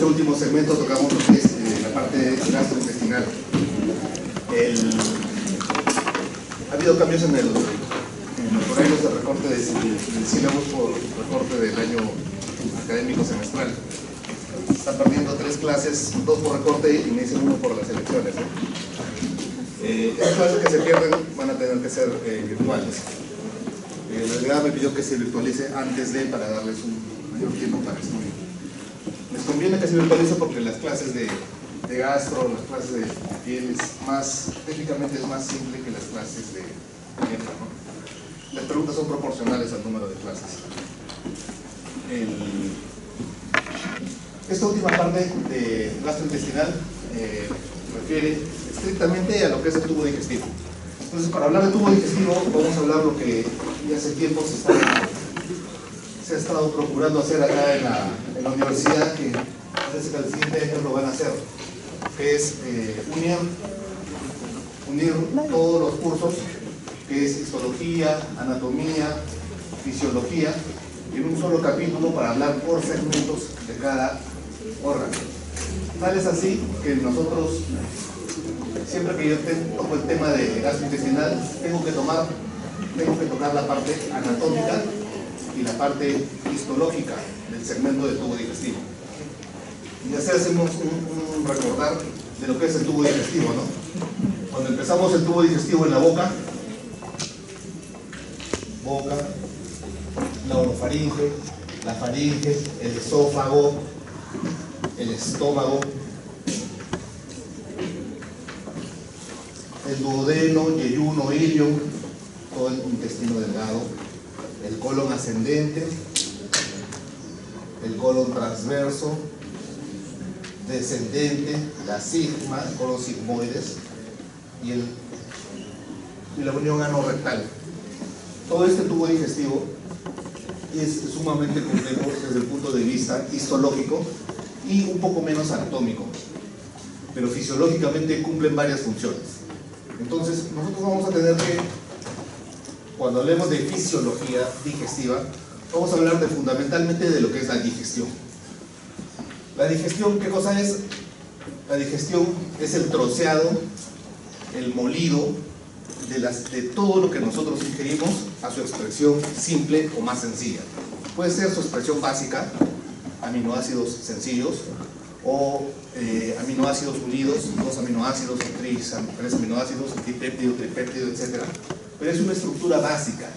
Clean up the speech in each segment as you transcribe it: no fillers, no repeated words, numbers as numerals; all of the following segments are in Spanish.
último segmento tocamos lo que es la parte gastrointestinal. Ha habido cambios en los horarios de recorte del sílabus por recorte del año académico semestral. Están perdiendo 3 clases, 2 por recorte y me dicen 1 por las elecciones. Estas clases que se pierden van a tener que ser virtuales. La delegada me pidió que se virtualice antes de, para darles un mayor tiempo para estudio. Les conviene que se virtualice porque las clases de gastro, las clases de piel, técnicamente es más simple que las clases de nefra, ¿no? Las preguntas son proporcionales al número de clases. Esta última parte de gastrointestinal refiere estrictamente a lo que es el tubo digestivo. Entonces, para hablar de tubo digestivo, vamos a hablar lo que ya hace tiempo se ha estado procurando hacer acá en la universidad, que parece que al siguiente año lo van a hacer, que es unir todos los cursos, que es histología, anatomía, fisiología, en un solo capítulo para hablar por segmentos de cada órgano. Tal es así que nosotros, siempre que yo toco el tema de gastrointestinal, tengo que tocar la parte anatómica y la parte histológica del segmento de tubo digestivo. Y así hacemos un recordar de lo que es el tubo digestivo, ¿no? Cuando empezamos el tubo digestivo en la boca, la orofaringe, la faringe, el esófago, el estómago, el duodeno, yeyuno, ilium, todo el intestino delgado, el colon ascendente, el colon transverso, descendente, la sigma, el colon sigmoides y la unión anorrectal. Todo este tubo digestivo es sumamente complejo desde el punto de vista histológico y un poco menos anatómico, pero fisiológicamente cumplen varias funciones. Entonces, nosotros vamos a tener que, cuando hablemos de fisiología digestiva, vamos a hablar fundamentalmente de lo que es la digestión. La digestión, ¿qué cosa es? La digestión es el troceado, el molido de todo lo que nosotros ingerimos a su expresión simple o más sencilla. Puede ser su expresión básica, aminoácidos sencillos, o aminoácidos unidos, 2 aminoácidos, 3 aminoácidos, dipéptido, tripéptido, etc. Pero es una estructura básica.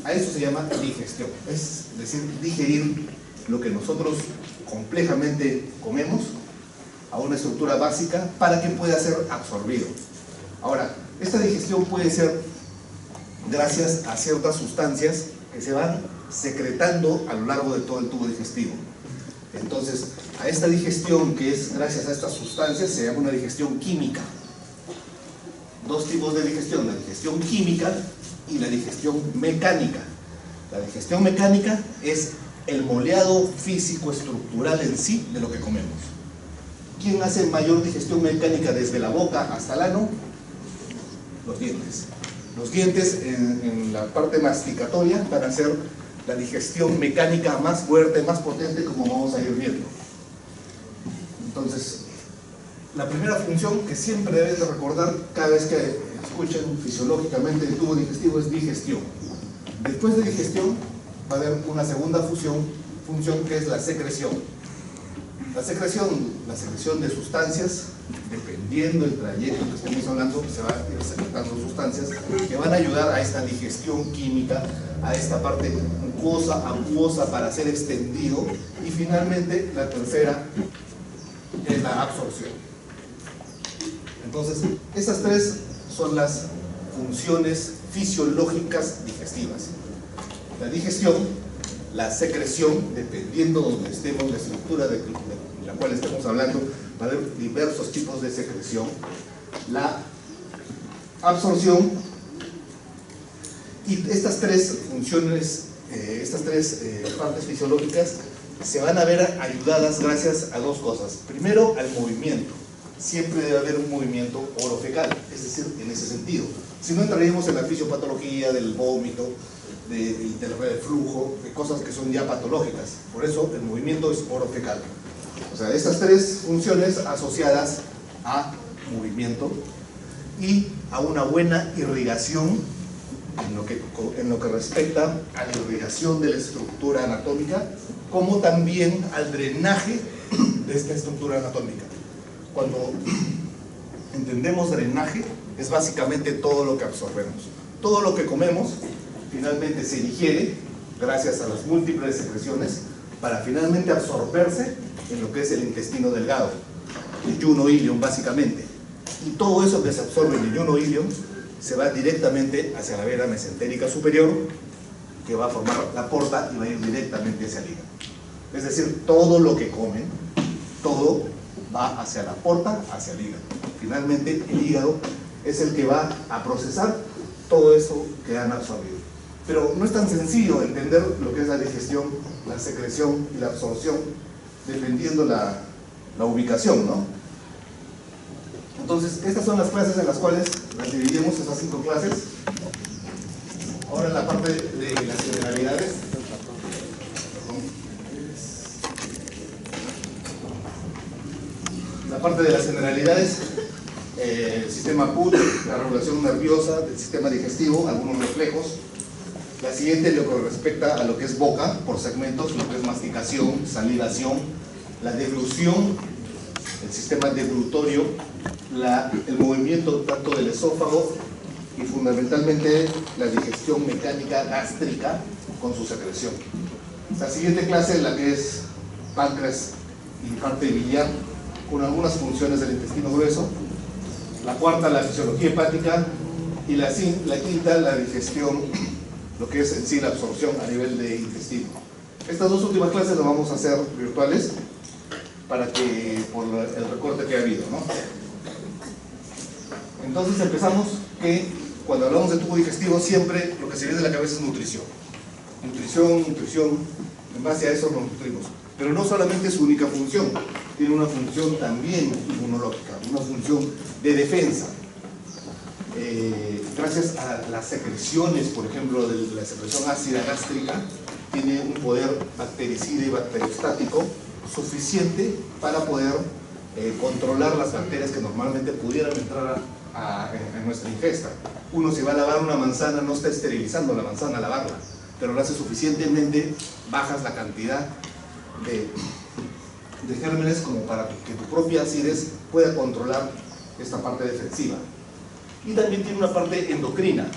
A eso se llama digestión. Es decir, digerir lo que nosotros complejamente comemos a una estructura básica para que pueda ser absorbido. Ahora, esta digestión puede ser gracias a ciertas sustancias que se van secretando a lo largo de todo el tubo digestivo. Entonces, a esta digestión, que es gracias a estas sustancias, se llama una digestión química. 2 tipos de digestión, la digestión química y la digestión mecánica. La digestión mecánica es el moleado físico-estructural en sí de lo que comemos. ¿Quién hace mayor digestión mecánica desde la boca hasta el ano? Los dientes. Los dientes en la parte masticatoria van a ser la digestión mecánica más fuerte, más potente, como vamos a ir viendo. Entonces, la primera función que siempre deben de recordar cada vez que escuchen fisiológicamente el tubo digestivo es digestión. Después de digestión va a haber una segunda función que es la secreción. La secreción de sustancias, dependiendo del trayecto que estemos hablando, se va a ir secretando sustancias que van a ayudar a esta digestión química, a esta parte mucosa, acuosa para ser extendido, y finalmente la tercera es la absorción. Entonces, esas 3 son las funciones fisiológicas digestivas: la digestión, la secreción, dependiendo de donde estemos, la estructura de la cual estemos hablando, va a haber diversos tipos de secreción, la absorción, y estas 3 funciones, estas 3 partes fisiológicas se van a ver ayudadas gracias a 2 cosas. Primero, al movimiento. Siempre debe haber un movimiento orofecal, es decir, en ese sentido. Si no, entraríamos en la fisiopatología del vómito, del reflujo, de cosas que son ya patológicas. Por eso el movimiento es orofecal. O sea, estas tres funciones asociadas a movimiento y a una buena irrigación en lo que respecta a la irrigación de la estructura anatómica, como también al drenaje de esta estructura anatómica. Cuando entendemos drenaje, es básicamente todo lo que absorbemos. Todo lo que comemos finalmente se digiere gracias a las múltiples secreciones para finalmente absorberse en lo que es el intestino delgado, el yunus ileum básicamente. Y todo eso que se absorbe en el yunus ileum se va directamente hacia la vena mesentérica superior, que va a formar la porta y va a ir directamente hacia el hígado. Es decir, todo lo que comen, todo va hacia la porta, hacia el hígado. Finalmente, el hígado es el que va a procesar todo eso que han absorbido. Pero no es tan sencillo entender lo que es la digestión, la secreción y la absorción, dependiendo la ubicación, ¿no? Entonces, estas son las clases en las cuales las dividimos, estas 5 clases. Ahora en la parte de las generalidades. La parte de las generalidades, el sistema PUT, la regulación nerviosa, del sistema digestivo, algunos reflejos. La siguiente, lo que respecta a lo que es boca, por segmentos, lo que es masticación, salivación, la deglución, el sistema deglutorio, el movimiento tanto del esófago y fundamentalmente la digestión mecánica gástrica con su secreción. La siguiente clase, la que es páncreas y parte biliar, con algunas funciones del intestino grueso. La cuarta, la fisiología hepática. Y la quinta, la digestión, lo que es en sí la absorción a nivel de intestino. Estas 2 últimas clases las vamos a hacer virtuales para que, por el recorte que ha habido, ¿no? Entonces empezamos que cuando hablamos de tubo digestivo siempre lo que se viene de la cabeza es nutrición. Nutrición, en base a eso nos nutrimos. Pero no solamente es su única función, tiene una función también inmunológica, una función de defensa. Gracias a las secreciones, por ejemplo, de la secreción ácida gástrica, tiene un poder bactericida y bacteriostático suficiente para poder controlar las bacterias que normalmente pudieran entrar en nuestra ingesta. Uno, si va a lavar una manzana, no está esterilizando la manzana al lavarla, pero lo hace suficientemente bajas la cantidad de gérmenes como para que tu propia acidez pueda controlar esta parte defensiva. Y también tiene una parte endocrina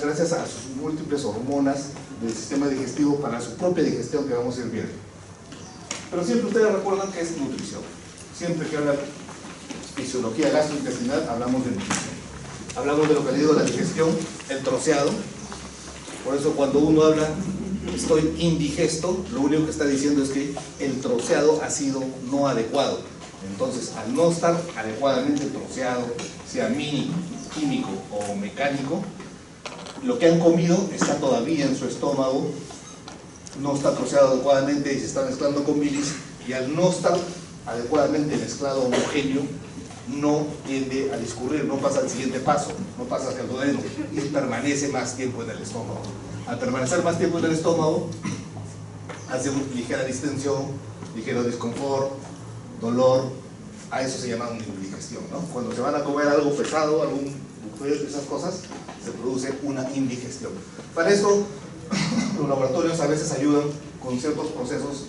gracias a sus múltiples hormonas del sistema digestivo para su propia digestión, que vamos a ir viendo. Pero siempre ustedes recuerdan que es nutrición. Siempre que hablan fisiología gastrointestinal, hablamos de nutrición. Hablamos de lo que le digo, la digestión, el troceado. Por eso cuando uno habla, estoy indigesto, lo único que está diciendo es que el troceado ha sido no adecuado. Entonces, al no estar adecuadamente troceado, sea químico o mecánico, lo que han comido está todavía en su estómago, no está troceado adecuadamente y se está mezclando con bilis, y al no estar adecuadamente mezclado homogéneo, no tiende a discurrir, no pasa al siguiente paso, no pasa hacia el duodeno y permanece más tiempo en el estómago. Al permanecer más tiempo en el estómago, hace una ligera distensión, ligero desconfort, dolor. A eso se llama una indigestión, ¿no? Cuando se van a comer algo pesado, algún buffet, esas cosas, se produce una indigestión. Para esto, los laboratorios a veces ayudan con ciertos procesos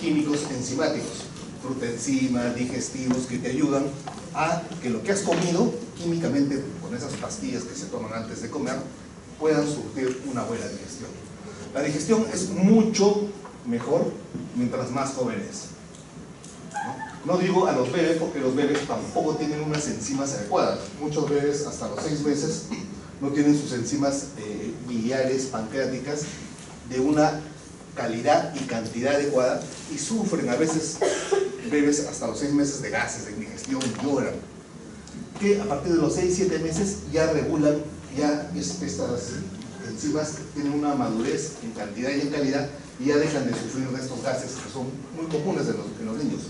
químicos enzimáticos, frutenzimas, digestivos, que te ayudan a que lo que has comido químicamente, con esas pastillas que se toman antes de comer, puedan surtir una buena digestión. La digestión es mucho mejor mientras más jóvenes. No digo a los bebés, porque los bebés tampoco tienen unas enzimas adecuadas. Muchos bebés hasta los 6 meses no tienen sus enzimas biliares, pancreáticas de una calidad y cantidad adecuada, y sufren a veces bebés hasta los 6 meses de gases, de indigestión, lloran. Que a partir de los 6-7 meses ya regulan, ya estas enzimas tienen una madurez en cantidad y en calidad, y ya dejan de sufrir de estos gases que son muy comunes en los niños.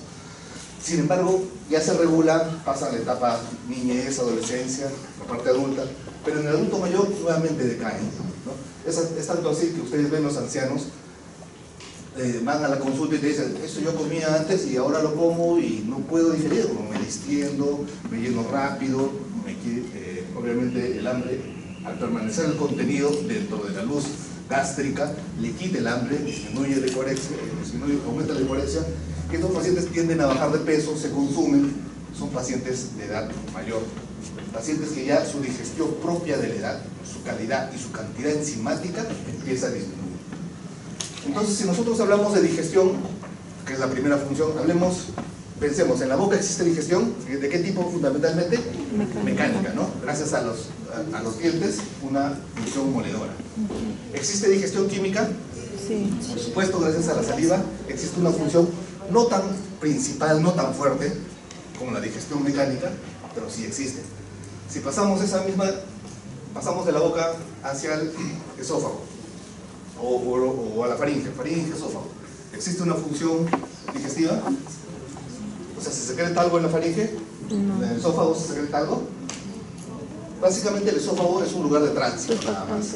Sin embargo, ya se regula, pasa la etapa niñez, adolescencia, la parte adulta, pero en el adulto mayor nuevamente decaen, ¿no? Es tanto así que ustedes ven los ancianos, van a la consulta y te dicen, esto yo comía antes y ahora lo como y no puedo digerirlo, me distiendo, me lleno rápido, obviamente el hambre, al permanecer el contenido dentro de la luz gástrica, le quita el hambre, disminuye la ecorexia, aumenta la ecorexia, que estos pacientes tienden a bajar de peso, se consumen, son pacientes de edad mayor, pacientes que ya su digestión propia de la edad, su calidad y su cantidad enzimática empieza a disminuir. Entonces, si nosotros hablamos de digestión, que es la primera función, pensemos, en la boca existe digestión, ¿de qué tipo fundamentalmente? Mecánica, ¿no? Gracias a los dientes, una función moledora. ¿Existe digestión química? Sí. Por supuesto, gracias a la saliva, existe una función no tan principal, no tan fuerte como la digestión mecánica, pero sí existe. Si pasamos pasamos de la boca hacia el esófago, o a la faringe, esófago, ¿existe una función digestiva? O sea, ¿se secreta algo en la faringe? No. ¿En el esófago se secreta algo? Básicamente el esófago es un lugar de tránsito, nada más.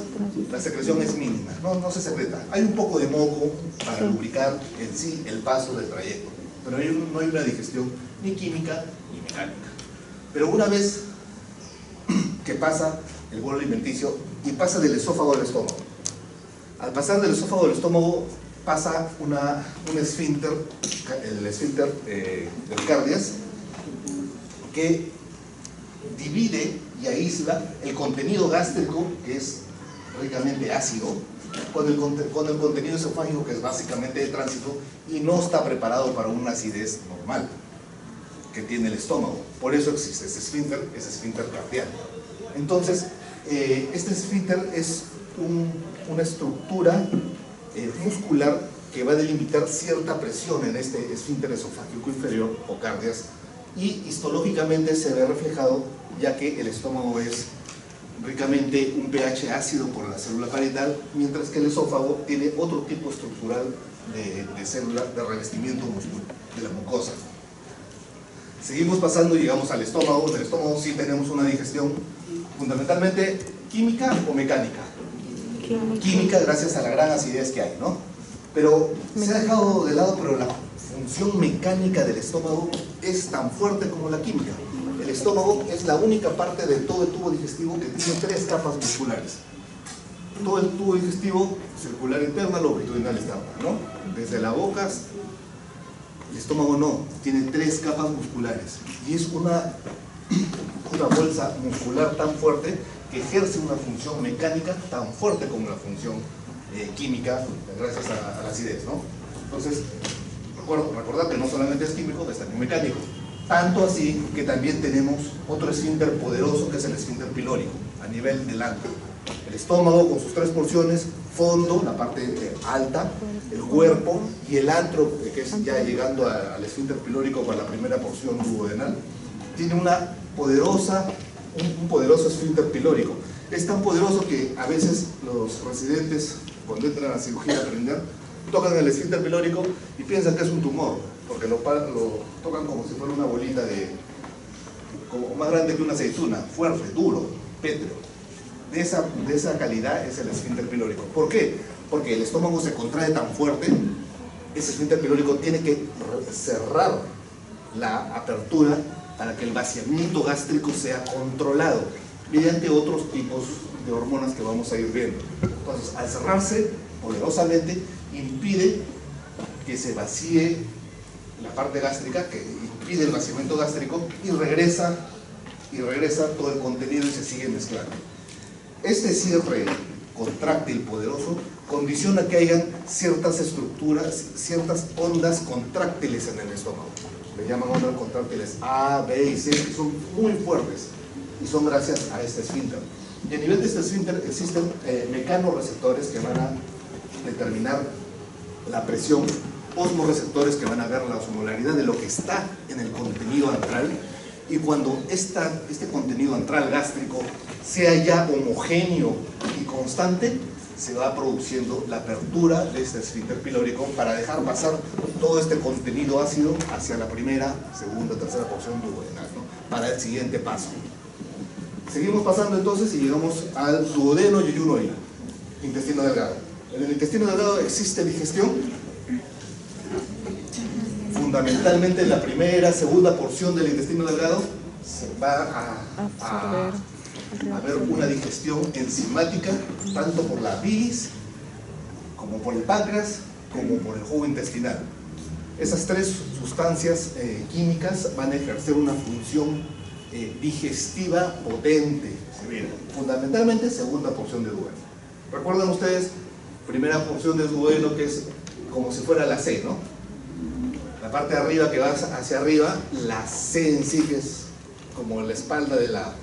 La secreción es mínima, no se secreta. Hay un poco de moco para lubricar en sí el paso del trayecto, pero no hay una digestión ni química ni mecánica. Pero una vez que pasa el bolo alimenticio y pasa del esófago al estómago, al pasar del esófago al estómago pasa un esfínter, el esfínter del cardias, que divide y aísla el contenido gástrico, que es ricamente ácido, con el contenido esofágico, que es básicamente de tránsito, y no está preparado para una acidez normal que tiene el estómago. Por eso existe ese esfínter cardiaco. Entonces, este esfínter es una estructura muscular que va a delimitar cierta presión en este esfínter esofágico inferior o cardias, y histológicamente se ve reflejado, ya que el estómago es ricamente un pH ácido por la célula parietal, mientras que el esófago tiene otro tipo estructural de célula de revestimiento de la mucosa. Seguimos pasando y llegamos al estómago. En el estómago sí tenemos una digestión fundamentalmente química o mecánica. Química, gracias a la gran acidez que hay, ¿no? Pero se ha dejado de lado, pero la función mecánica del estómago es tan fuerte como la química. El estómago es la única parte de todo el tubo digestivo que tiene 3 capas musculares. Todo el tubo digestivo, circular interna, longitudinal externa, ¿no? Desde la boca, el estómago no, tiene 3 capas musculares. Y es una bolsa muscular tan fuerte que ejerce una función mecánica tan fuerte como la función química, gracias a la acidez, ¿no? Entonces, recordad que no solamente es químico, es también mecánico. Tanto así que también tenemos otro esfínter poderoso, que es el esfínter pilórico, a nivel del antro. El estómago con sus 3 porciones, fondo, la parte alta, el cuerpo y el antro, que es ya llegando al esfínter pilórico para la primera porción duodenal, tiene un poderoso esfínter pilórico. Es tan poderoso que a veces los residentes, cuando entran a la cirugía a aprender, tocan el esfínter pilórico y piensan que es un tumor, porque lo tocan como si fuera una bolita como más grande que una aceituna, fuerte, duro, pétreo. De esa calidad es el esfínter pilórico. ¿Por qué? Porque el estómago se contrae tan fuerte, ese esfínter pilórico tiene que cerrar la apertura para que el vaciamiento gástrico sea controlado mediante otros tipos de hormonas que vamos a ir viendo. Entonces, al cerrarse poderosamente, impide que se vacíe la parte gástrica, que impide el vaciamiento gástrico, y regresa todo el contenido y se sigue mezclando. Este cierre contráctil poderoso condiciona que hayan ciertas estructuras, ciertas ondas contráctiles en el estómago. Le llaman ondas contráctiles A, B y C, que son muy fuertes y son gracias a este esfínter. Y a nivel de este esfínter existen mecanorreceptores que van a determinar la presión, osmoreceptores que van a ver la osmolaridad de lo que está en el contenido antral, y cuando este contenido antral gástrico sea ya homogéneo y constante, se va produciendo la apertura de este esfínter pilórico para dejar pasar todo este contenido ácido hacia la primera, segunda, tercera porción duodenal, ¿no? Para el siguiente paso. Seguimos pasando entonces y llegamos al duodeno, yeyuno y intestino delgado. En el intestino delgado existe digestión, fundamentalmente en la primera, segunda porción del intestino delgado se va a haber una digestión enzimática tanto por la bilis como por el páncreas como por el jugo intestinal. Esas tres sustancias químicas van a ejercer una función digestiva potente, severa. Fundamentalmente segunda porción de duodeno. ¿Recuerdan ustedes? Primera porción de duodeno, que es como si fuera la C, ¿no? La parte de arriba que va hacia arriba, la C en sí, que es como la espalda de la...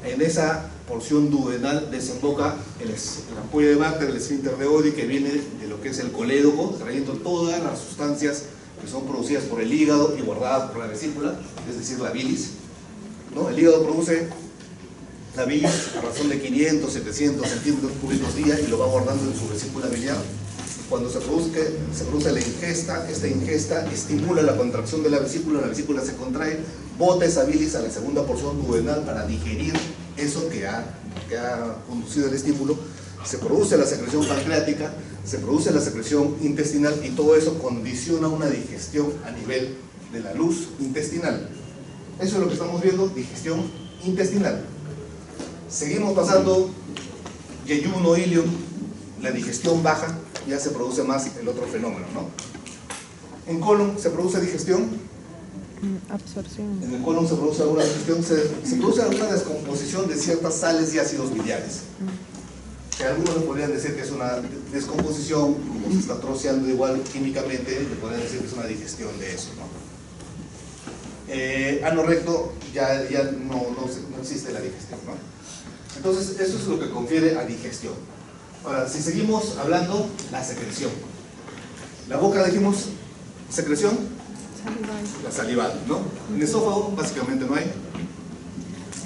En esa porción duodenal desemboca la ampolla de Bartter, el esfínter de Oddi, que viene de lo que es el colédoco, trayendo todas las sustancias que son producidas por el hígado y guardadas por la vesícula, es decir, la bilis, ¿no? El hígado produce la bilis a razón de 500, 700 centímetros cúbicos día y lo va guardando en su vesícula biliar. Cuando se produce la ingesta, esta ingesta estimula la contracción de la vesícula se contrae, bota esa bilis a la segunda porción duodenal para digerir eso que ha conducido el estímulo. Se produce la secreción pancreática, se produce la secreción intestinal y todo eso condiciona una digestión a nivel de la luz intestinal. Eso es lo que estamos viendo, digestión intestinal. Seguimos pasando yeyuno, ilium, la digestión baja, ya se produce más el otro fenómeno, ¿no? En colon se produce digestión. Absorción. En el colon se produce alguna digestión, se produce alguna descomposición de ciertas sales y ácidos biliares. Que algunos le podrían decir que es una descomposición, como se está troceando igual químicamente, le podrían decir que es una digestión de eso, ¿no? Ano recto ya no existe la digestión, ¿no? Entonces, eso es lo que confiere a digestión. Ahora, si seguimos hablando, la secreción. La boca, dijimos, secreción, la salival, ¿no? En el esófago, básicamente no hay.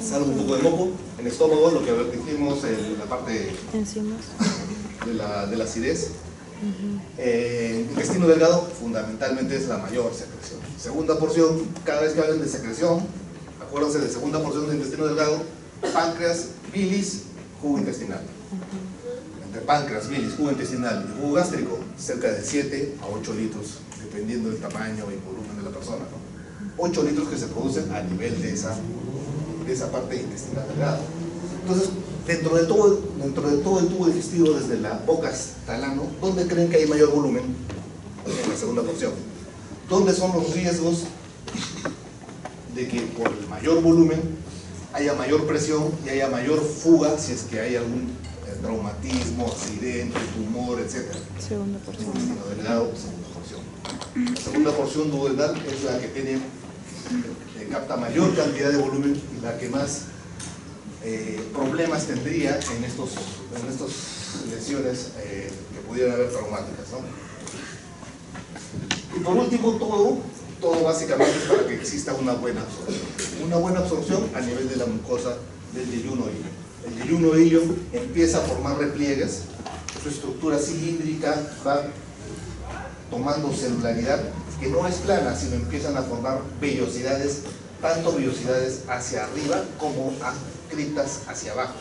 Salvo un poco de moco. En el estómago, lo que dijimos, la parte enzimas de la acidez. Intestino delgado, fundamentalmente es la mayor secreción. Segunda porción, cada vez que hablen de secreción, acuérdense de segunda porción del intestino delgado, páncreas, bilis, jugo intestinal. Entre páncreas, bilis, jugo intestinal y jugo gástrico, cerca de 7 a 8 litros, dependiendo del tamaño y volumen de la persona, ¿no? 8 litros que se producen a nivel de esa parte intestinal delgada. Entonces, dentro de todo el tubo digestivo, desde la boca hasta el ano, ¿dónde creen que hay mayor volumen? En la segunda porción. ¿Dónde son los riesgos de que por el mayor volumen haya mayor presión y haya mayor fuga si es que hay algún traumatismo, accidente, tumor, etc.? Segunda porción. Intestino delgado, segunda porción. La segunda porción duodenal es la que capta mayor cantidad de volumen y la que más problemas tendría en estas lesiones que pudieran haber traumáticas, ¿no? Y por último, todo básicamente es para que exista una buena absorción. Una buena absorción a nivel de la mucosa del yeyuno ilium. El yeyuno ilium empieza a formar repliegues, su estructura cilíndrica va tomando celularidad, que no es plana, sino empiezan a formar vellosidades, tanto vellosidades hacia arriba como criptas hacia abajo,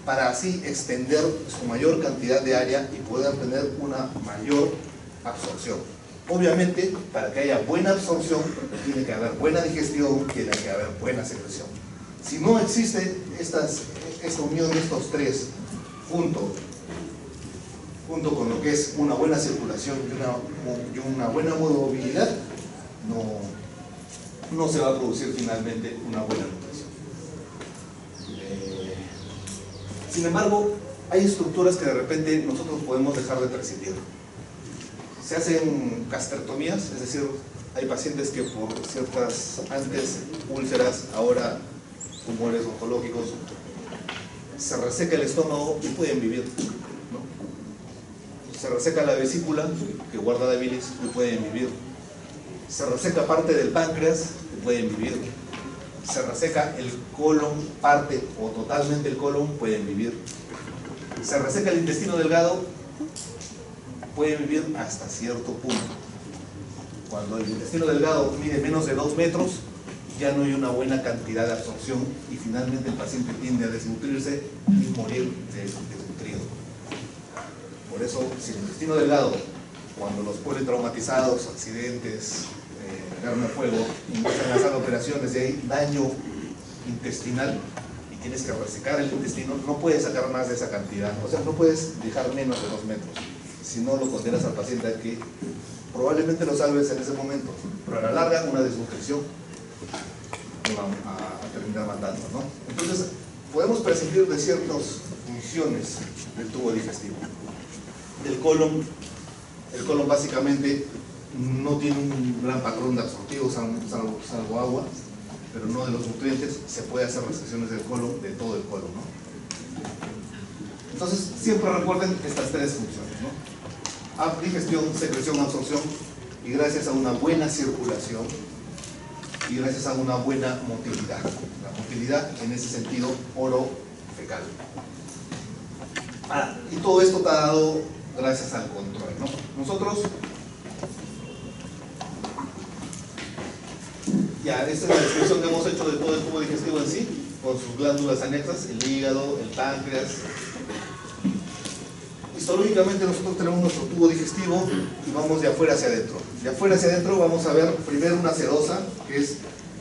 para así extender su mayor cantidad de área y poder tener una mayor absorción. Obviamente, para que haya buena absorción, tiene que haber buena digestión, tiene que haber buena secreción. Si no existe esta unión de estos tres, junto con lo que es una buena circulación y una buena movilidad, no se va a producir finalmente una buena nutrición. Sin embargo, hay estructuras que de repente nosotros podemos dejar de prescindir. Se hacen gastrectomías, es decir, hay pacientes que por ciertas, antes úlceras, ahora tumores oncológicos, se reseca el estómago y pueden vivir, ¿no? Se reseca la vesícula que guarda la bilis y pueden vivir. Se reseca parte del páncreas y pueden vivir. Se reseca el colon, parte o totalmente el colon, pueden vivir. Se reseca el intestino delgado, pueden vivir hasta cierto punto. Cuando el intestino delgado mide menos de 2 metros, ya no hay una buena cantidad de absorción y finalmente el paciente tiende a desnutrirse y morir desnutrido. Por eso, si el intestino delgado, cuando los politraumatizados, accidentes, arma de fuego, inician las operaciones y hay daño intestinal y tienes que resecar el intestino, no puedes sacar más de esa cantidad, o sea, no puedes dejar menos de 2 metros, si no lo condenas al paciente a que probablemente lo salves en ese momento, pero a la larga una desnutrición te va a terminar matando, ¿no? Entonces, podemos prescindir de ciertas funciones del tubo digestivo. El colon básicamente no tiene un gran patrón de absortivo, salvo agua, pero no de los nutrientes. Se puede hacer resecciones del colon, de todo el colon, ¿no? Entonces, siempre recuerden estas 3 funciones, ¿no? Digestión, secreción, absorción, y gracias a una buena circulación y gracias a una buena motilidad. La motilidad, en ese sentido, oro-fecal. Y todo esto está dado gracias al control, ¿no? Nosotros, ya, esta es la descripción que hemos hecho de todo el tubo digestivo en sí, con sus glándulas anexas, el hígado, el páncreas. Histológicamente nosotros tenemos nuestro tubo digestivo y vamos de afuera hacia adentro. De afuera hacia adentro vamos a ver primero una serosa, que es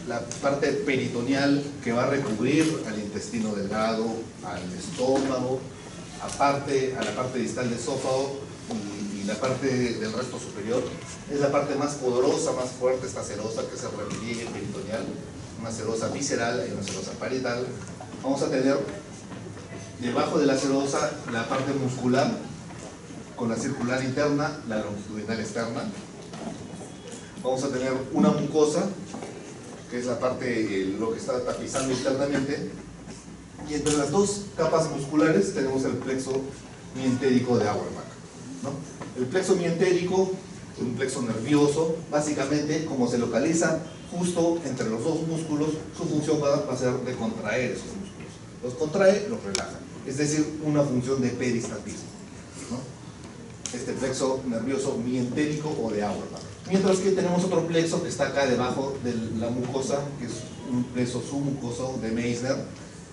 la parte peritoneal que va a recubrir al intestino delgado, al estómago, aparte a la parte distal del esófago y la parte del resto superior. Es la parte más poderosa, más fuerte, esta serosa, que es el repliegue peritoneal, una serosa visceral y una serosa parietal. Vamos a tener debajo de la serosa la parte muscular, con la circular interna, la longitudinal externa. Vamos a tener una mucosa, que es la parte, lo que está tapizando internamente, y entre las 2 capas musculares tenemos el plexo mientérico de Auerbach, ¿no? El plexo mientérico es un plexo nervioso, básicamente como se localiza justo entre los 2 músculos, su función va a ser de contraer esos músculos. Los contrae, los relaja, es decir, una función de peristatismo, ¿no? Este plexo nervioso mientérico o de Auerbach. Mientras que tenemos otro plexo que está acá debajo de la mucosa, que es un plexo submucoso de Meissner,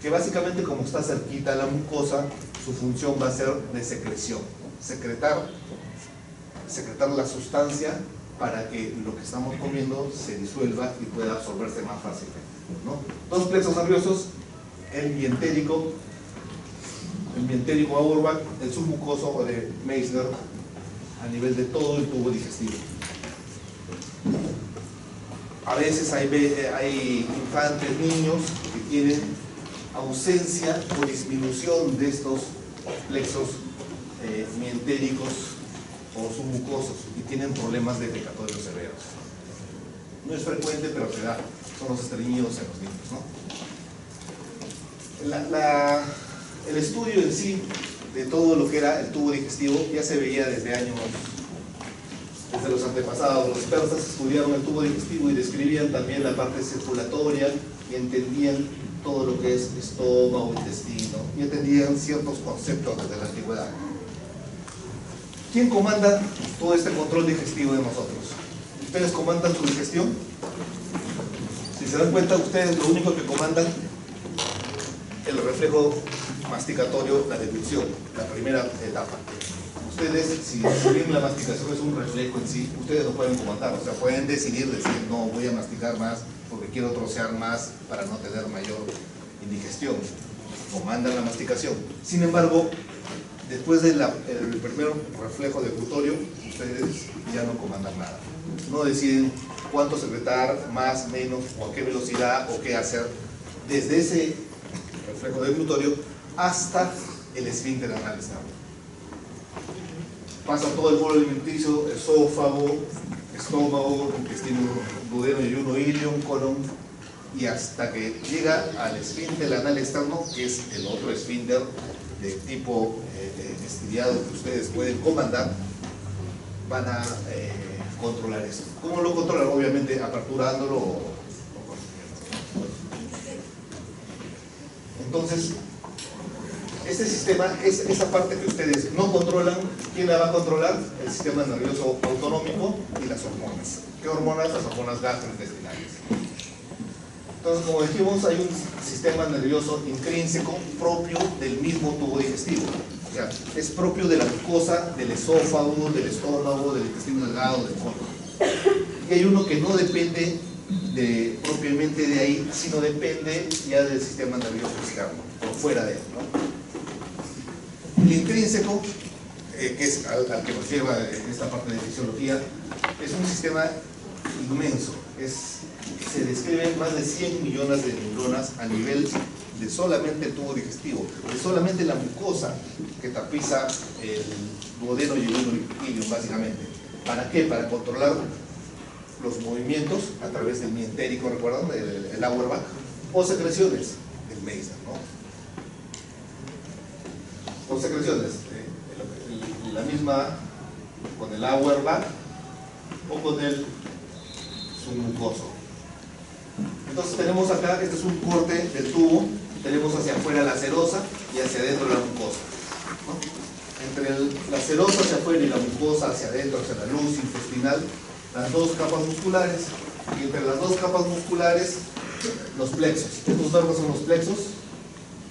que básicamente, como está cerquita a la mucosa, su función va a ser de secreción, secretar la sustancia para que lo que estamos comiendo se disuelva y pueda absorberse más fácilmente, ¿no? 2 plexos nerviosos, el mientérico Auerbach, el submucoso o de Meissner, a nivel de todo el tubo digestivo. A veces hay infantes, niños que tienen ausencia o disminución de estos plexos mientéricos o submucosos y tienen problemas defecatorios severos. No es frecuente, pero se da. Son los estreñidos en los niños, ¿no? El estudio en sí de todo lo que era el tubo digestivo ya se veía desde los antepasados. Los persas estudiaron el tubo digestivo y describían también la parte circulatoria y entendían todo lo que es estómago, intestino, y entendían ciertos conceptos desde la antigüedad. ¿Quién comanda todo este control digestivo de nosotros? ¿Ustedes comandan su digestión? Si se dan cuenta, ustedes lo único que comandan, el reflejo masticatorio, la deducción, la primera etapa. Ustedes, si bien la masticación es un reflejo en sí, ustedes lo pueden comandar, o sea, pueden decir, no, voy a masticar más porque quiero trocear más para no tener mayor indigestión. Comandan la masticación. Sin embargo, después del primer reflejo degustorio, ustedes ya no comandan nada. No deciden cuánto secretar, más, menos, o a qué velocidad, o qué hacer. Desde ese reflejo deglutorio hasta el esfínter anal externo. Pasa todo el bolo alimenticio, esófago, estómago, intestino duodeno y uno ilium, colon, y hasta que llega al esfínter anal externo, que es el otro esfínter de tipo estriado que ustedes pueden comandar. Van a controlar eso. ¿Cómo lo controlan? Obviamente aperturándolo o consumiendo. Entonces, este sistema, esa parte que ustedes no controlan, ¿quién la va a controlar? El sistema nervioso autonómico y las hormonas. ¿Qué hormonas? Las hormonas gastrointestinales. Entonces, como dijimos, hay un sistema nervioso intrínseco propio del mismo tubo digestivo. O sea, es propio de la mucosa, del esófago, del estómago, del intestino delgado, del colon. y hay uno que no depende propiamente de ahí, sino depende ya del sistema nervioso externo, por fuera de él, ¿no? El intrínseco, que es al que nos lleva esta parte de fisiología, es un sistema inmenso. Se describen más de 100 millones de neuronas a nivel de solamente el tubo digestivo, de solamente la mucosa que tapiza el duodeno y el ileum, básicamente. ¿Para qué? Para controlar los movimientos a través del mientérico, ¿recuerdan? El Auerbach, o secreciones del Meissner, ¿no? O secreciones, la misma con el Auerbach o con el submucoso. Entonces tenemos acá, este es un corte del tubo, tenemos hacia afuera la serosa y hacia adentro la mucosa, ¿no? Entre la serosa hacia afuera y la mucosa hacia adentro, hacia la luz intestinal, las dos capas musculares, y entre las dos capas musculares los plexos. Estos verbos son los plexos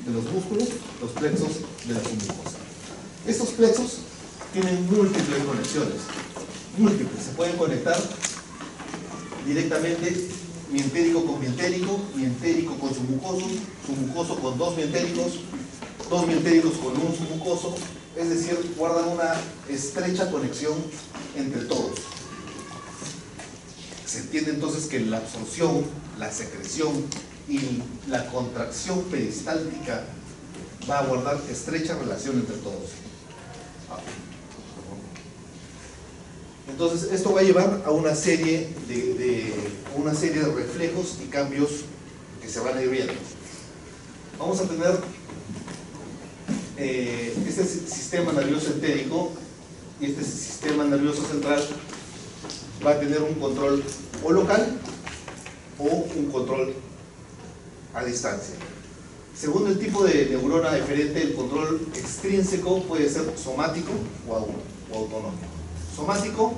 de los músculos, los plexos de la submucosa. Estos plexos tienen múltiples conexiones, múltiples, se pueden conectar directamente mientérico con mientérico, mientérico con submucoso, submucoso con dos mientéricos con un submucoso, es decir, guardan una estrecha conexión entre todos. Se entiende entonces que la absorción, la secreción y la contracción peristáltica va a guardar estrecha relación entre todos. Entonces esto va a llevar a una serie de reflejos y cambios que se van a ir viendo. Vamos a tener este sistema nervioso entérico y este sistema nervioso central va a tener un control o local o un control a distancia. Según el tipo de neurona diferente, el control extrínseco puede ser somático o autonómico. Somático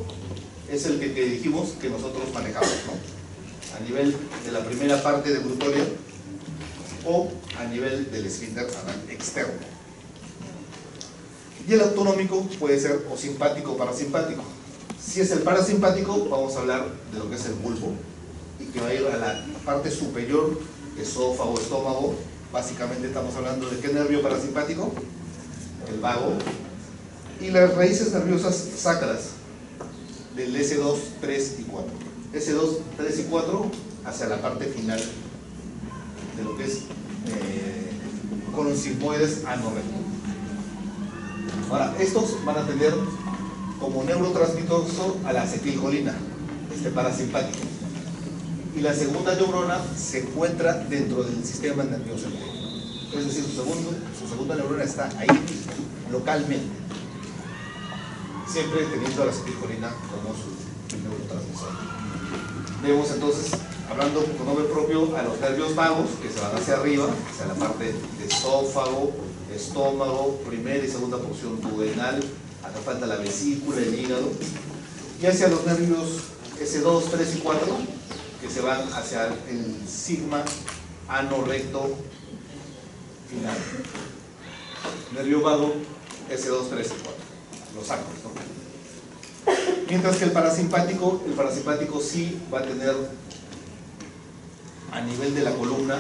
es el que dijimos que nosotros manejamos, ¿no? A nivel de la primera parte de grutorio o a nivel del esfínter anal externo. Y el autonómico puede ser o simpático o parasimpático. Si es el parasimpático, vamos a hablar de lo que es el bulbo y que va a ir a la parte superior, esófago, estómago. Básicamente estamos hablando de ¿qué nervio parasimpático? El vago. Y las raíces nerviosas sacras del S2, 3 y 4. S2, 3 y 4 hacia la parte final de lo que es colon sigmoides anorrecto. Ahora, estos van a tener como neurotransmisor a la acetilcolina, este parasimpático. Y la segunda neurona se encuentra dentro del sistema nervioso entérico. Es decir, su segunda neurona está ahí mismo, localmente, siempre teniendo a la acetilcolina como su neurotransmisor. Vemos entonces, hablando con nombre propio, a los nervios vagos que se van hacia arriba, hacia la parte de esófago, estómago, primera y segunda porción duodenal, acá falta la vesícula, el hígado, y hacia los nervios S2, 3 y 4, que se van hacia el sigma anorrecto final. Nervio vago, S2, 3 y 4, los sacros, ¿no? Mientras que el parasimpático sí va a tener, a nivel de la columna,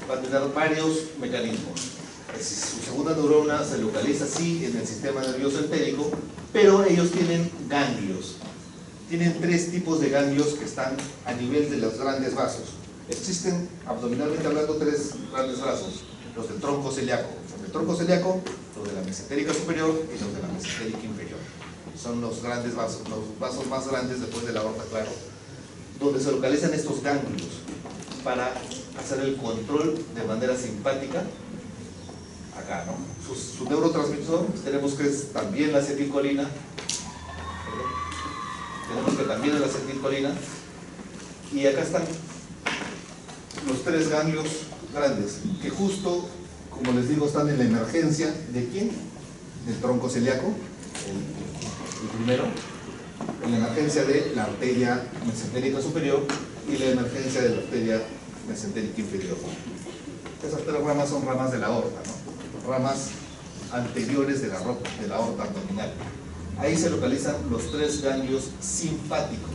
va a tener varios mecanismos. Su segunda neurona se localiza sí en el sistema nervioso entérico, pero ellos tienen ganglios. Tienen tres tipos de ganglios que están a nivel de los grandes vasos. Existen, abdominalmente hablando, tres grandes vasos: los del tronco celíaco. Los del tronco celíaco, los de la mesentérica superior y los de la mesentérica inferior. Son los grandes vasos, los vasos más grandes después de la aorta, claro, donde se localizan estos ganglios para hacer el control de manera simpática. Acá, ¿no? Su neurotransmisor, tenemos que es también la acetilcolina. Tenemos que también es la acetilcolina. Y acá están los tres ganglios grandes, que justo, como les digo, están en la emergencia ¿de quién? Del tronco celíaco, el primero, en la emergencia de la arteria mesentérica superior y la emergencia de la arteria mesentérica inferior. Esas tres ramas son ramas de la aorta, ¿no? Ramas anteriores de la aorta abdominal. Ahí se localizan los tres ganglios simpáticos.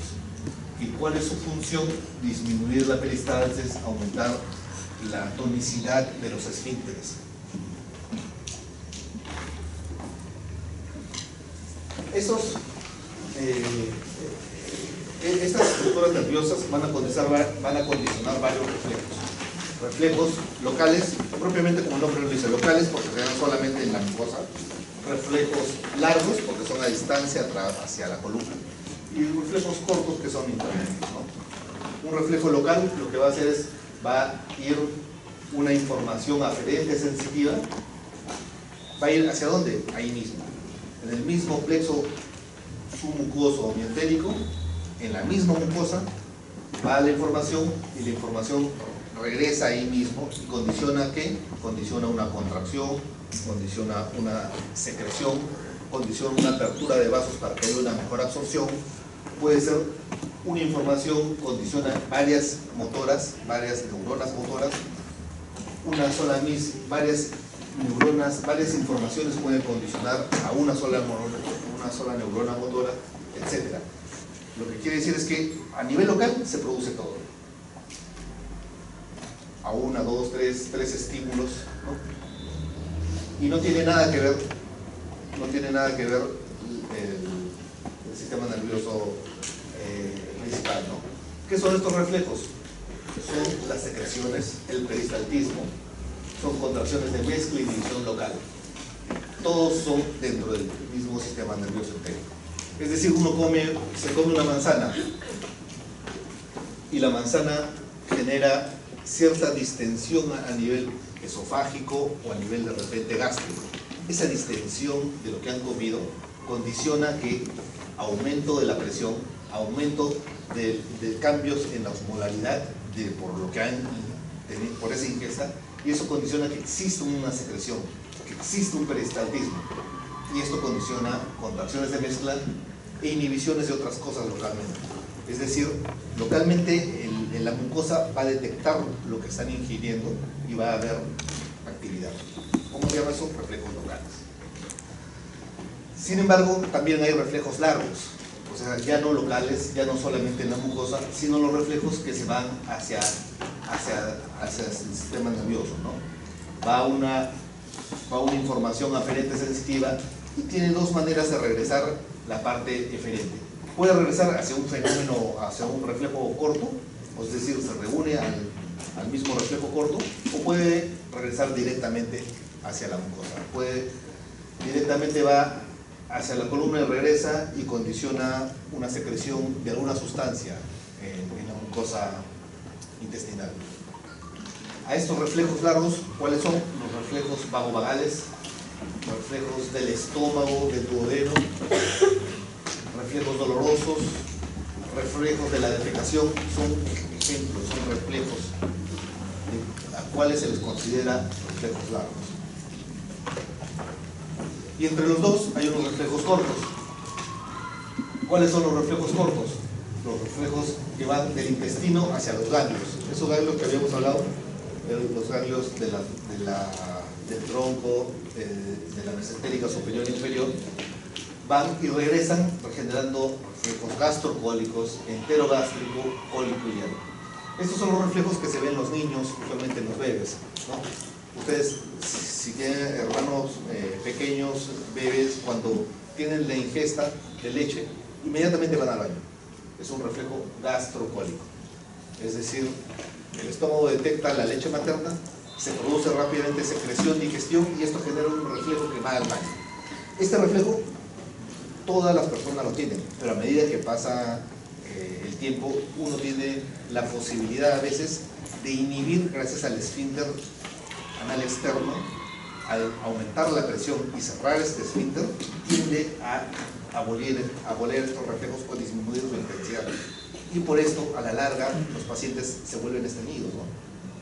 ¿Y cuál es su función? Disminuir la peristalsis, aumentar la tonicidad de los esfínteres. Estas estructuras nerviosas van a condicionar varios reflejos. Reflejos locales, propiamente como el nombre lo dice, locales porque se dan solamente en la mucosa. Reflejos largos porque son a distancia hacia la columna. Y reflejos cortos que son intermedios, ¿no? Un reflejo local lo que va a hacer es, va a ir una información aferente sensitiva, va a ir ¿hacia dónde? Ahí mismo, en el mismo plexo submucoso o mientérico, en la misma mucosa, va la información y la información regresa ahí mismo y condiciona ¿qué? Condiciona una contracción, condiciona una secreción, condiciona una apertura de vasos para que haya una mejor absorción. Puede ser una información, condiciona varias motoras, varias neuronas motoras, varias neuronas, varias informaciones pueden condicionar a una sola neurona motora, etc. Lo que quiere decir es que a nivel local se produce todo. A 1, 2, 3 estímulos, ¿no? Y no tiene nada que ver el sistema nervioso principal, ¿no? ¿Qué son estos reflejos? Son las secreciones, el peristaltismo, son contracciones de mezcla y división local. Todos son dentro del mismo sistema nervioso entérico. Es decir, se come una manzana y la manzana genera cierta distensión a nivel esofágico o a nivel de repente gástrico. Esa distensión de lo que han comido condiciona que aumento de la presión, aumento de cambios en la osmolaridad por esa ingesta, y eso condiciona que exista una secreción, que exista un peristaltismo, y esto condiciona contracciones de mezcla e inhibiciones de otras cosas localmente. Es decir, localmente en la mucosa va a detectar lo que están ingiriendo y va a haber actividad. ¿Cómo se llama eso? Reflejos locales. Sin embargo, también hay reflejos largos, o sea, ya no locales, ya no solamente en la mucosa, sino los reflejos que se van hacia el sistema nervioso, ¿no? Va una información aferente sensitiva y tiene dos maneras de regresar la parte eferente. Puede regresar hacia un fenómeno, hacia un reflejo corto, es decir, se reúne al mismo reflejo corto, o puede regresar directamente hacia la mucosa. Directamente va hacia la columna y regresa y condiciona una secreción de alguna sustancia en la mucosa intestinal. A estos reflejos largos, ¿cuáles son? Los reflejos vagovagales, reflejos del estómago, del duodeno, reflejos dolorosos, reflejos de la defecación, son ejemplos, son reflejos a cuales se les considera reflejos largos. Y entre los dos hay unos reflejos cortos. ¿Cuáles son los reflejos cortos? Los reflejos que van del intestino hacia los ganglios. Esos ganglios que habíamos hablado, los ganglios del tronco, de la mesentérica superior e inferior, van y regresan generando reflejos gastrocólicos, enterogástrico, cólico y hielo. Estos son los reflejos que se ven en los niños, usualmente en los bebés, ¿no? Ustedes, si tienen hermanos pequeños, bebés, cuando tienen la ingesta de leche, inmediatamente van al baño. Es un reflejo gastrocólico. Es decir, el estómago detecta la leche materna, se produce rápidamente secreción, digestión, y esto genera un reflejo que va al baño. Este reflejo todas las personas lo tienen, pero a medida que pasa el tiempo, uno tiene la posibilidad a veces de inhibir, gracias al esfínter anal externo, al aumentar la presión y cerrar este esfínter, tiende a abolir estos reflejos o disminuir su intensidad. Y por esto, a la larga, los pacientes se vuelven estreñidos, ¿no?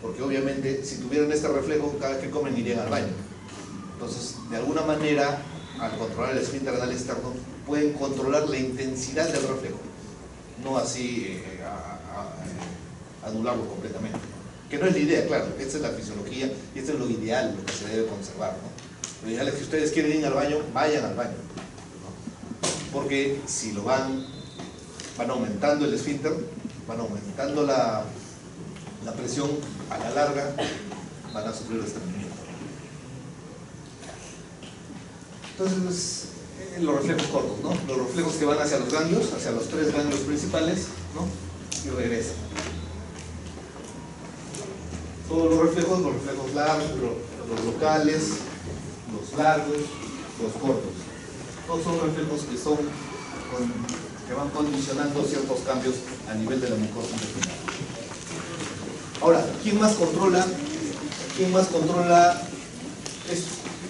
Porque obviamente, si tuvieran este reflejo, cada vez que comen irían al baño. Entonces, de alguna manera, al controlar el esfínter anal externo, pueden controlar la intensidad del reflejo, no así anularlo completamente. Que no es la idea, claro, esta es la fisiología y esto es lo ideal, lo que se debe conservar, ¿no? Lo ideal es que ustedes quieren ir al baño, vayan al baño, ¿no? Porque si lo van van aumentando el esfínter, van aumentando la presión, a la larga van a sufrir estreñimiento. Entonces, los reflejos cortos, ¿no? Los reflejos que van hacia los ganglios, hacia los 3 ganglios principales, ¿no? Y regresan. Todos los reflejos largos, los locales, los largos, los cortos. Todos son reflejos que van condicionando ciertos cambios a nivel de la mucosa intestinal. Ahora, ¿quién más controla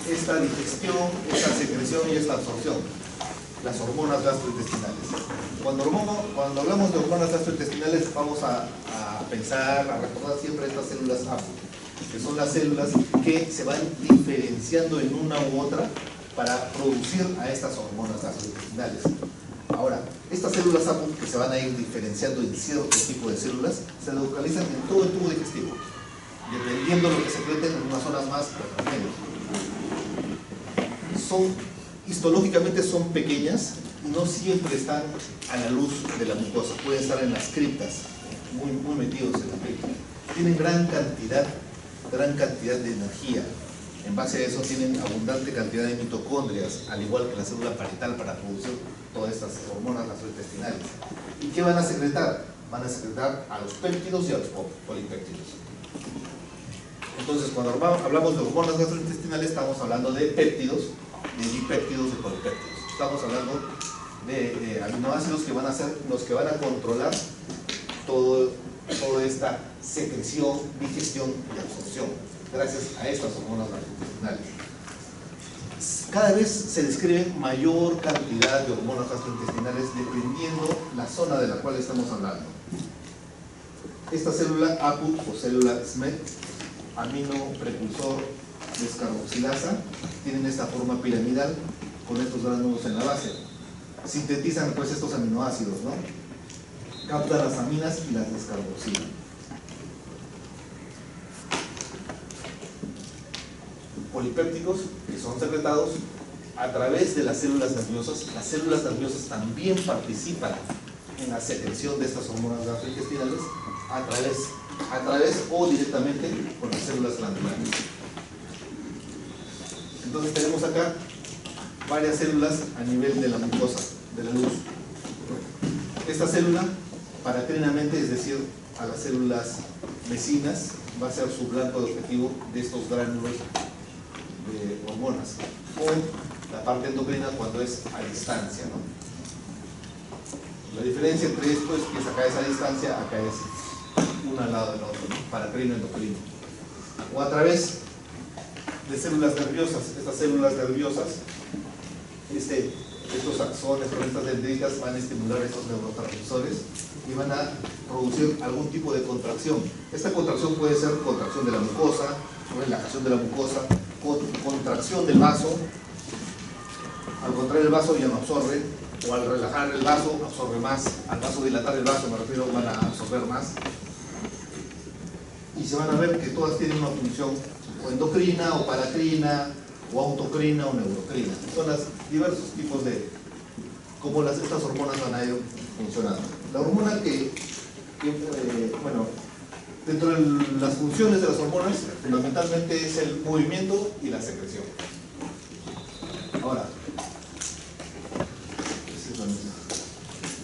esta digestión, esta secreción y esta absorción? Las hormonas gastrointestinales. Cuando hablamos de hormonas gastrointestinales, vamos a pensar, a recordar siempre estas células APU, que son las células que se van diferenciando en una u otra para producir a estas hormonas gastrointestinales. Ahora, estas células APU que se van a ir diferenciando en cierto tipo de células se localizan en todo el tubo digestivo, dependiendo de lo que se secreten en unas zonas más o otras menos. Histológicamente son pequeñas y no siempre están a la luz de la mucosa, pueden estar en las criptas, muy metidos en la cripta. Tienen gran cantidad de energía. En base a eso tienen abundante cantidad de mitocondrias, al igual que la célula parietal, para producir todas estas hormonas gastrointestinales. ¿Y qué van a secretar? Van a secretar a los péptidos y a los polipéptidos. Entonces, cuando hablamos de hormonas gastrointestinales, estamos hablando de péptidos, de dipéptidos, de polipéptidos. Estamos hablando de aminoácidos que van a ser los que van a controlar toda esta secreción, digestión y absorción, gracias a estas hormonas gastrointestinales. Cada vez se describe mayor cantidad de hormonas gastrointestinales dependiendo la zona de la cual estamos hablando. Esta célula APU o célula SMED, amino precursor descarboxilasa, tienen esta forma piramidal con estos gránulos en la base. Sintetizan pues estos aminoácidos, ¿no? Captan las aminas y las descarboxilan. Polipépticos que son secretados a través de las células nerviosas. Las células nerviosas también participan en la secreción de estas hormonas gastrointestinales a través o directamente con las células glandulares. Entonces tenemos acá varias células a nivel de la mucosa, de la luz. Esta célula, paracrinamente, es decir, a las células vecinas, va a ser su blanco de objetivo de estos gránulos de hormonas, o la parte endocrina cuando es a distancia, ¿no? La diferencia entre esto es que acá es a distancia, acá es uno al lado del otro, ¿no? Paracrino, endocrino. O a través de células nerviosas. Estas células nerviosas, estos axones con estas dendritas van a estimular estos neurotransmisores y van a producir algún tipo de contracción. Esta contracción puede ser contracción de la mucosa, relajación de la mucosa, contracción del vaso. Al contraer el vaso ya no absorbe, o al relajar el vaso absorbe más. Al vasodilatar el vaso, me refiero, van a absorber más. Y se van a ver que todas tienen una función o endocrina, o paracrina, o autocrina, o neurocrina. Son los diversos tipos de cómo estas hormonas van a ir funcionando. La hormona bueno, dentro de las funciones de las hormonas, fundamentalmente es el movimiento y la secreción. Ahora,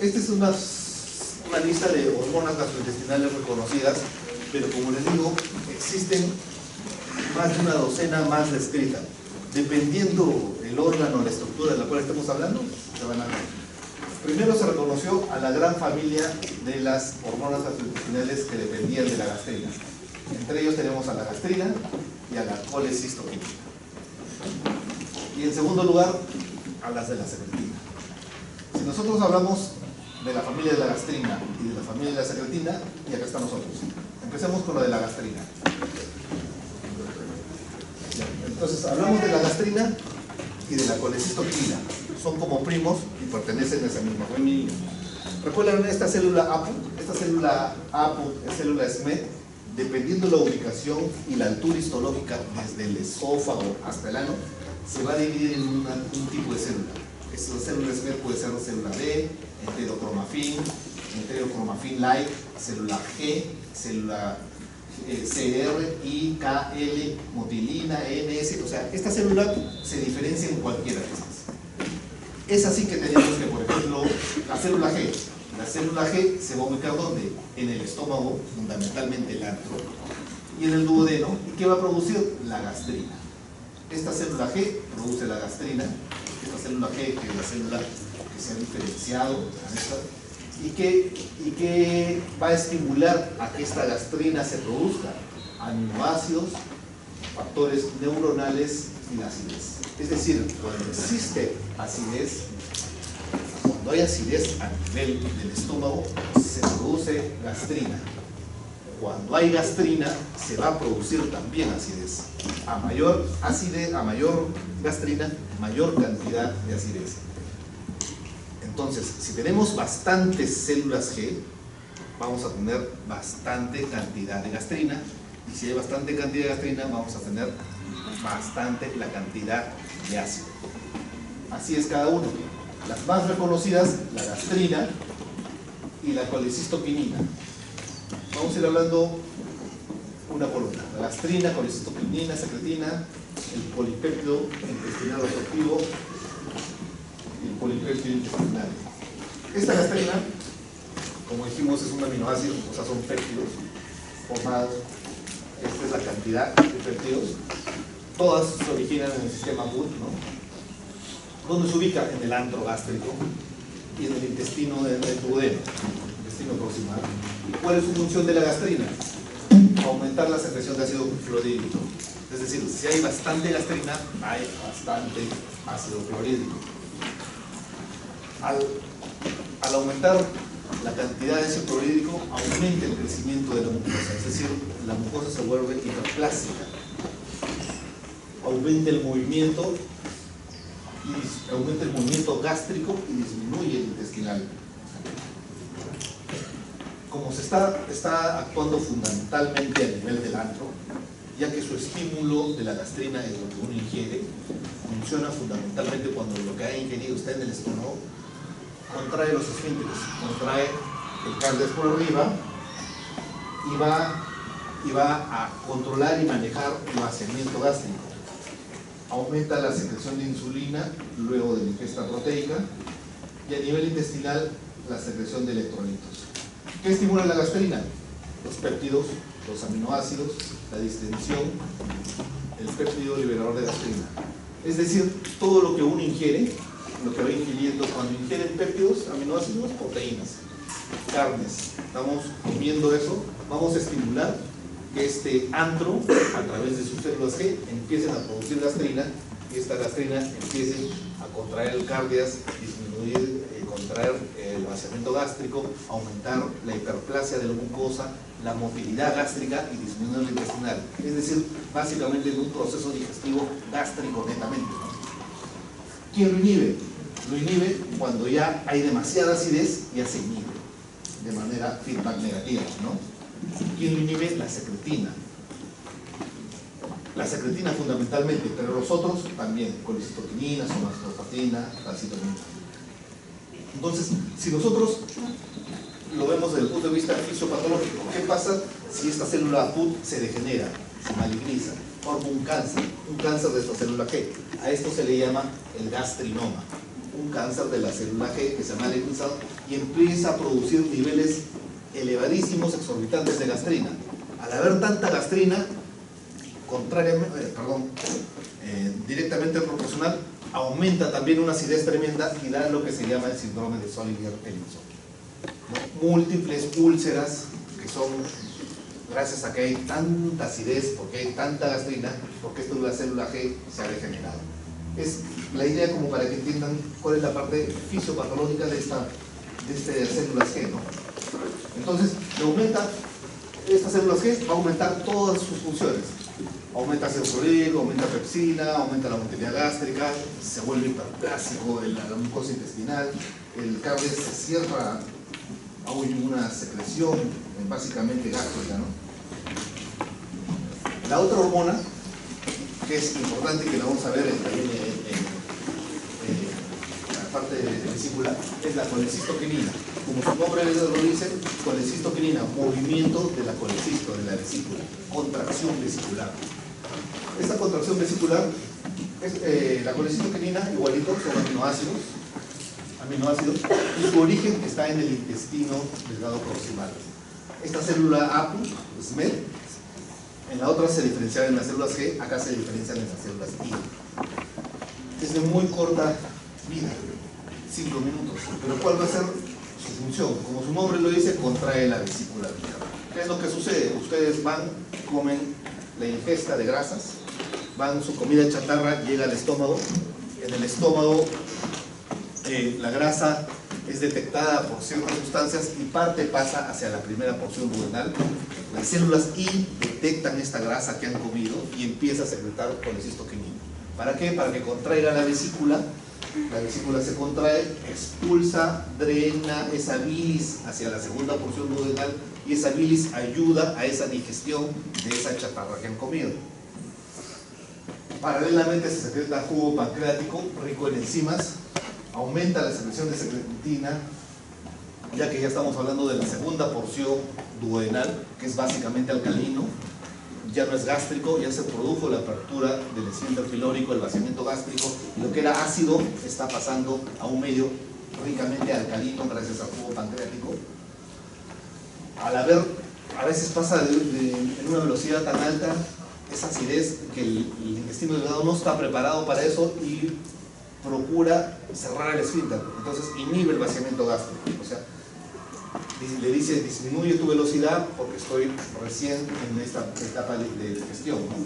esta es una lista de hormonas gastrointestinales reconocidas, pero como les digo, existen más de una docena más descritas. Dependiendo el órgano, la estructura de la cual estemos hablando, se van a ver. Primero se reconoció a la gran familia de las hormonas gastrointestinales que dependían de la gastrina. Entre ellos tenemos a la gastrina y a la colecistoquímica. Y en segundo lugar, a las de la secretina. Si nosotros hablamos de la familia de la gastrina y de la familia de la secretina, y acá están nosotros. Empecemos con la de la gastrina. Entonces, hablamos de la gastrina y de la colecistoquina. Son como primos y pertenecen a esa misma familia. ¿Recuerdan esta célula APU? Esta célula APU es célula SMED, dependiendo de la ubicación y la altura histológica desde el esófago hasta el ano, se va a dividir en un tipo de célula. Esta célula SMED puede ser célula B, enterocromafin light, célula G, célula CR, I, K, L, motilina, NS. O sea, esta célula se diferencia en cualquiera de estas. Es así que tenemos que, por ejemplo, la célula G. La célula G se va a ubicar ¿dónde? En el estómago, fundamentalmente el antro, y en el duodeno. ¿Y qué va a producir? La gastrina. Esta célula G produce la gastrina. Esta célula G, que es la célula que se ha diferenciado, y que va a estimular a que esta gastrina se produzca aminoácidos, factores neuronales y la acidez. Es decir, cuando existe acidez, cuando hay acidez a nivel del estómago, se produce gastrina. Cuando hay gastrina, se va a producir también acidez. A mayor acidez, a mayor gastrina, mayor cantidad de acidez. Entonces, si tenemos bastantes células G, vamos a tener bastante cantidad de gastrina. Y si hay bastante cantidad de gastrina, vamos a tener bastante la cantidad de ácido. Así es cada uno. Las más reconocidas, la gastrina y la colecistoquinina. Vamos a ir hablando una por una. La gastrina, colecistoquinina, secretina, el polipéptido intestinal absortivo y el polipéptido intestinal. Esta gastrina, como dijimos, es un aminoácido, o sea, son péptidos formados. Esta es la cantidad de péptidos. Todas se originan en el sistema Gut, ¿no? ¿Dónde se ubica? En el antro gástrico y en el intestino del duodeno, intestino proximal. ¿Y cuál es su función de la gastrina? Aumentar la secreción de ácido clorhídrico. Es decir, si hay bastante gastrina, hay bastante ácido clorhídrico. Al aumentar la cantidad de ácido clorhídrico, aumenta el crecimiento de la mucosa, es decir, la mucosa se vuelve hiperplástica. Aumenta el movimiento gástrico y disminuye el intestinal. Como se está actuando fundamentalmente a nivel del antro, ya que su estímulo de la gastrina es lo que uno ingiere, funciona fundamentalmente cuando lo que ha ingerido está en el estómago, contrae los esfínteres, contrae el cardias por arriba y va a controlar y manejar el vaciamiento gástrico. Aumenta la secreción de insulina luego de la ingesta proteica y a nivel intestinal la secreción de electrolitos. ¿Qué estimula la gastrina? Los péptidos, los aminoácidos, la distensión, el péptido liberador de gastrina. Es decir, todo lo que uno ingiere, lo que va ingiriendo, cuando ingieren péptidos, aminoácidos, proteínas, carnes, estamos comiendo eso, vamos a estimular que este antro, a través de sus células G, empiecen a producir gastrina y esta gastrina empiece a contraer el cardias, disminuir, contraer el vaciamiento gástrico, aumentar la hiperplasia de la mucosa, la motilidad gástrica y disminuir el intestinal. Es decir, básicamente en un proceso digestivo gástrico netamente, ¿no? ¿Quién lo inhibe? Lo inhibe cuando ya hay demasiada acidez, ya se inhibe de manera feedback negativa, ¿no? ¿Quién lo inhibe? La secretina. La secretina fundamentalmente, pero los otros también, colecistoquinina, somatostatina, calcitonina. Entonces, si nosotros lo vemos desde el punto de vista fisiopatológico, ¿qué pasa si esta célula PUT se degenera, se maligniza, forma un cáncer de esta célula G? A esto se le llama el gastrinoma, un cáncer de la célula G que se ha malignizado y empieza a producir niveles elevadísimos, exorbitantes de gastrina. Al haber tanta gastrina, directamente proporcional, aumenta también una acidez tremenda y da lo que se llama el síndrome de Solinger-Ellison, ¿no? Múltiples úlceras que son gracias a que hay tanta acidez, porque hay tanta gastrina, porque esta célula G se ha degenerado. Es la idea como para que entiendan cuál es la parte fisiopatológica de estas células G, ¿no? Entonces, estas células G va a aumentar todas sus funciones. Aumenta ácido clorhídrico, aumenta pepsina, aumenta la motilidad gástrica, se vuelve hiperplásico la mucosa intestinal, el cardias se cierra, hay una secreción básicamente gástrica, ¿no? La otra hormona, que es importante y que la vamos a ver también en la parte de la vesícula es la colecistoquinina. Como su nombre lo dice, colecistoquinina, movimiento de la colecisto, de la vesícula, contracción vesicular. Esta contracción vesicular, la colecistoquinina, igualito, son aminoácidos, y su origen está en el intestino delgado proximal. Esta célula APU, SMEL, en la otra se diferenciaba en las células G, acá se diferencian en las células I. Es de muy corta vida, 5 minutos, pero ¿cuál va a ser su función? Como su nombre lo dice, contrae la vesícula biliar. ¿Qué es lo que sucede? Ustedes van, comen la ingesta de grasas, su comida chatarra llega al estómago, en el estómago la grasa es detectada por ciertas sustancias y parte pasa hacia la primera porción duodenal. Las células I detectan esta grasa que han comido y empieza a secretar colecistoquinina. ¿Para qué? Para que contraiga la vesícula se contrae, expulsa, drena esa bilis hacia la segunda porción duodenal y esa bilis ayuda a esa digestión de esa chatarra que han comido. Paralelamente se secreta jugo pancreático rico en enzimas, aumenta la secreción de secretina, ya que ya estamos hablando de la segunda porción duodenal, que es básicamente alcalino, ya no es gástrico, ya se produjo la apertura del esfínter pilórico, el vaciamiento gástrico, y lo que era ácido está pasando a un medio ricamente alcalino gracias al jugo pancreático. A veces pasa en una velocidad tan alta esa acidez que el intestino delgado no está preparado para eso y procura cerrar el esfínter, entonces inhibe el vaciamiento gástrico, o sea, le dice disminuye tu velocidad porque estoy recién en esta etapa de digestión, ¿no?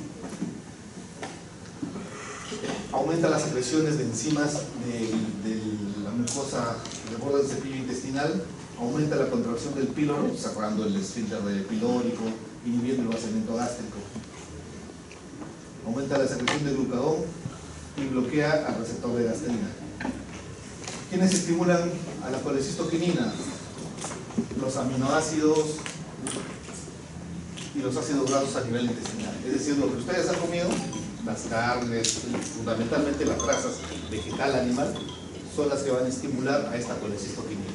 Aumenta las secreciones de enzimas de la mucosa del borde del cepillo intestinal, aumenta la contracción del píloro, cerrando el esfínter pilórico, inhibiendo el vaciamiento gástrico. Aumenta la secreción de glucagón y bloquea al receptor de gastrina. ¿Quiénes estimulan a la colecistoquinina? Los aminoácidos y los ácidos grasos a nivel intestinal. Es decir, lo que ustedes han comido, las carnes, fundamentalmente las grasas vegetal, animal, son las que van a estimular a esta colecistoquinina.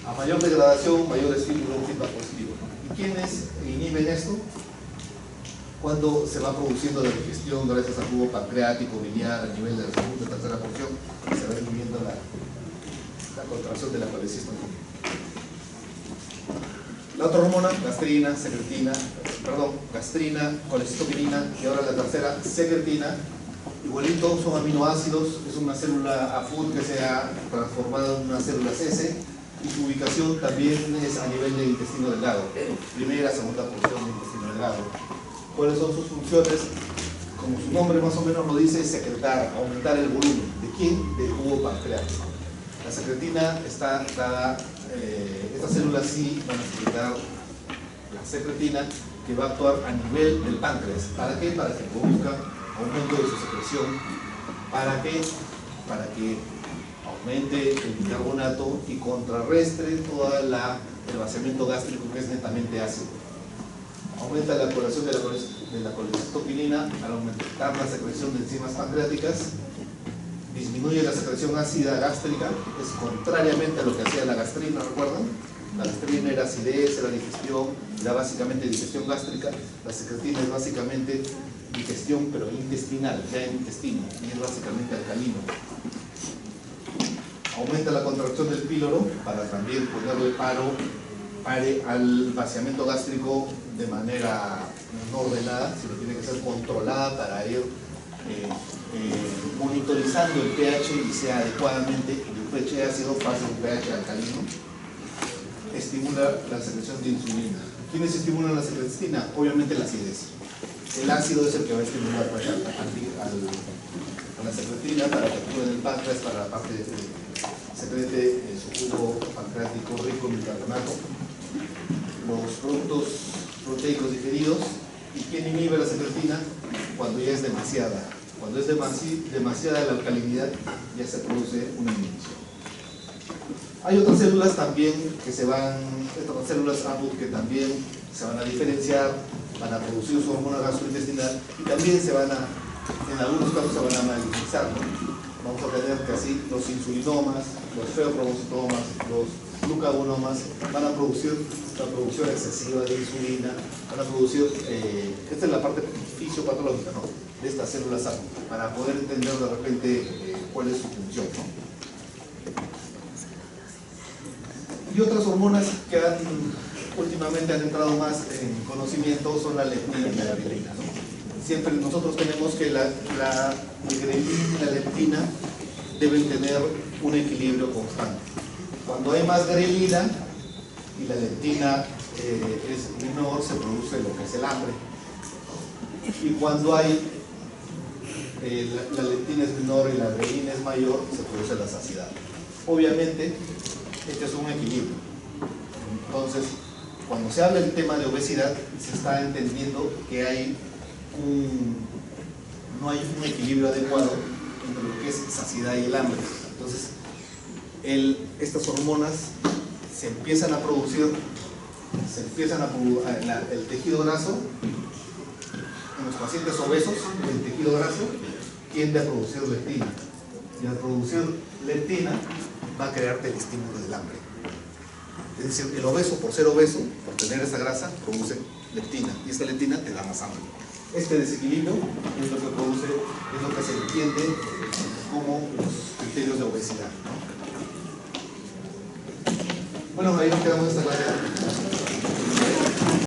A mayor degradación, mayor estímulo, feedback positivo. ¿Y quiénes inhiben esto? Cuando se va produciendo la digestión gracias al jugo pancreático, biliar, a nivel de la segunda y tercera porción, se va inhibiendo la contracción de la colecistoquinina. La otra hormona, gastrina, colecistoquinina, y ahora la tercera, secretina, igualito, son aminoácidos, es una célula AFUD que se ha transformado en una célula S, y su ubicación también es a nivel del intestino delgado, primera, segunda porción del intestino delgado. ¿Cuáles son sus funciones? Como su nombre más o menos lo dice, secretar, aumentar el volumen. ¿De quién? Del jugo pancreático. La secretina está dada, estas células sí van a secretar la secretina que va a actuar a nivel del páncreas. ¿Para qué? Para que produzca aumento de su secreción. ¿Para qué? Para que aumente el bicarbonato y contrarrestre todo el vaciamiento gástrico que es netamente ácido. Aumenta la acumulación de la colecistoquinina al aumentar la secreción de enzimas pancreáticas, disminuye la secreción ácida gástrica, es contrariamente a lo que hacía la gastrina, ¿recuerdan? La gastrina era acidez, era digestión, era básicamente digestión gástrica, la secretina es básicamente digestión pero intestinal, ya en intestino, y es básicamente alcalino. Aumenta la contracción del píloro para también ponerle pare al vaciamiento gástrico de manera no ordenada, sino tiene que ser controlada para ir monitorizando el pH y sea adecuadamente, y el pH ácido pase a un pH alcalino. Estimula la secreción de insulina. ¿Quiénes estimulan la secretina? Obviamente la acidez. El ácido es el que va a estimular a la secretina para que actúe en el páncreas, para la parte de secrete su jugo pancreático rico en bicarbonato, los productos proteicos digeridos. ¿Y quién inhibe la secretina? Cuando ya es demasiada. Cuando es demasiada la alcalinidad, ya se produce una inhibición. Hay otras células también que otras células AMUD que también se van a diferenciar, van a producir su hormona gastrointestinal y también se van a en algunos casos se van a magnetizar, ¿no? Vamos a tener que así los insulinomas, los feocromocitomas, los glucagonomas van a producir la producción excesiva de insulina, van a producir, esta es la parte fisiopatológica, ¿no?, de estas células sano, para poder entender de repente cuál es su función, ¿no? Y otras hormonas que últimamente han entrado más en conocimiento son la leptina y la grelina, ¿no? Siempre nosotros tenemos que la grelina y la leptina deben tener un equilibrio constante. Cuando hay más grelina y la leptina es menor, se produce lo que es el hambre. Y cuando hay la leptina es menor y la grelina es mayor, se produce la saciedad. Obviamente, este es un equilibrio. Entonces, cuando se habla del tema de obesidad, se está entendiendo que no hay un equilibrio adecuado entre lo que es saciedad y el hambre. Entonces, estas hormonas se empiezan a producir, el tejido graso, en los pacientes obesos, el tejido graso tiende a producir leptina. Y al producir leptina, va a crearte el estímulo del hambre. Es decir, el obeso, por ser obeso, por tener esa grasa, produce leptina. Y esta leptina te da más hambre. Este desequilibrio es lo que produce, es lo que se entiende como los criterios de obesidad, ¿no? Bueno, ahí nos quedamos esta clase.